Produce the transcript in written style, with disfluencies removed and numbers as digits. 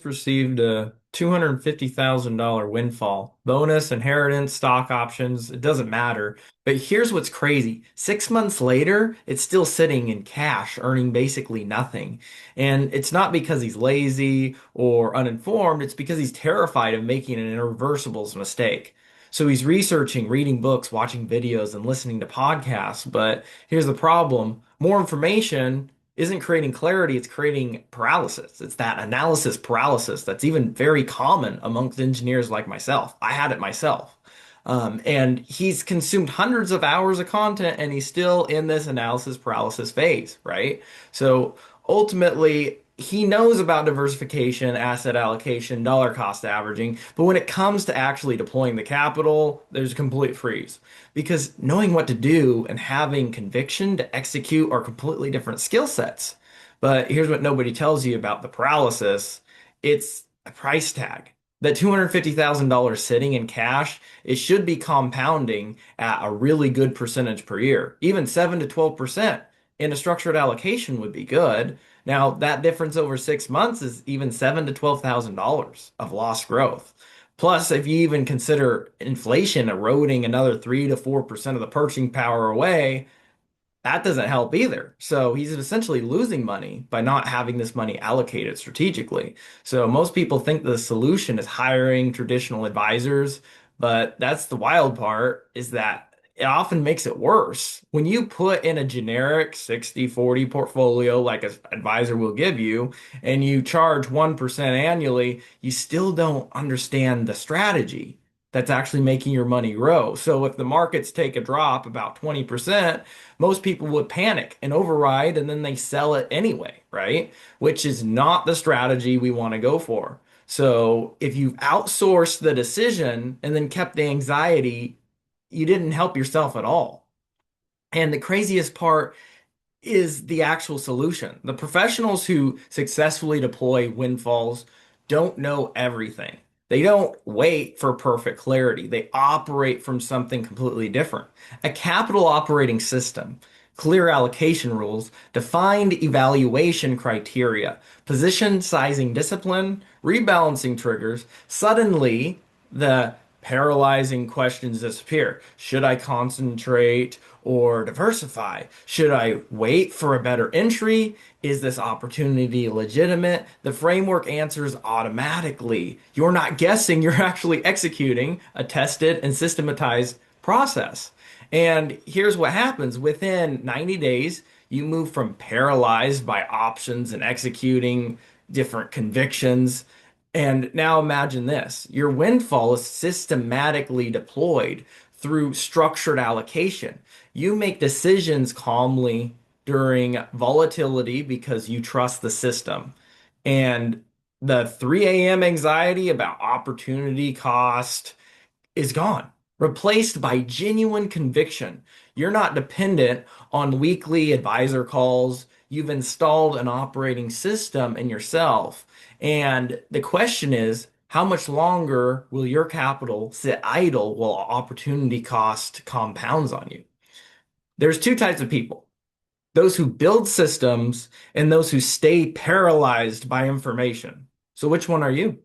Received a $250,000 windfall. Bonus, inheritance, stock options, it doesn't matter. But here's what's crazy. 6 months later, it's still sitting in cash, earning basically nothing. And it's not because he's lazy or uninformed, it's because he's terrified of making an irreversible mistake. So he's researching, reading books, watching videos, and listening to podcasts. But here's the problem. More information isn't creating clarity, it's creating paralysis. It's that analysis paralysis that's even very common amongst engineers like myself. I had it myself. And he's consumed hundreds of hours of content and he's still in this analysis paralysis phase, right? So ultimately, he knows about diversification, asset allocation, dollar cost averaging, but when it comes to actually deploying the capital, there's a complete freeze. Because knowing what to do and having conviction to execute are completely different skill sets. But here's what nobody tells you about the paralysis. It's a price tag. That $250,000 sitting in cash, it should be compounding at a really good percentage per year. Even 7 to 12% in a structured allocation would be good. Now, that difference over 6 months is even seven to $12,000 of lost growth. Plus, if you even consider inflation eroding another 3 to 4% of the purchasing power away, that doesn't help either. So he's essentially losing money by not having this money allocated strategically. So most people think the solution is hiring traditional advisors, but that's the wild part is that it often makes it worse. When you put in a generic 60/40 portfolio like an advisor will give you, and you charge 1% annually, you still don't understand the strategy that's actually making your money grow. So if the markets take a drop about 20%, most people would panic and override and then they sell it anyway, right? Which is not the strategy we want to go for. So if you've outsourced the decision and then kept the anxiety, you didn't help yourself at all. And the craziest part is the actual solution. The professionals who successfully deploy windfalls don't know everything. They don't wait for perfect clarity. They operate from something completely different. A capital operating system, clear allocation rules, defined evaluation criteria, position sizing discipline, rebalancing triggers. Suddenly, the paralyzing questions disappear. Should I concentrate or diversify? Should I wait for a better entry? Is this opportunity legitimate? The framework answers automatically. You're not guessing, you're actually executing a tested and systematized process. And here's what happens within 90 days, you move from paralyzed by options and executing different convictions. And now imagine this, your windfall is systematically deployed through structured allocation. You make decisions calmly during volatility because you trust the system. And the 3 a.m. anxiety about opportunity cost is gone, replaced by genuine conviction. You're not dependent on weekly advisor calls. You've installed an operating system in yourself. And the question is, how much longer will your capital sit idle while opportunity cost compounds on you? There's two types of people. Those who build systems and those who stay paralyzed by information. So which one are you?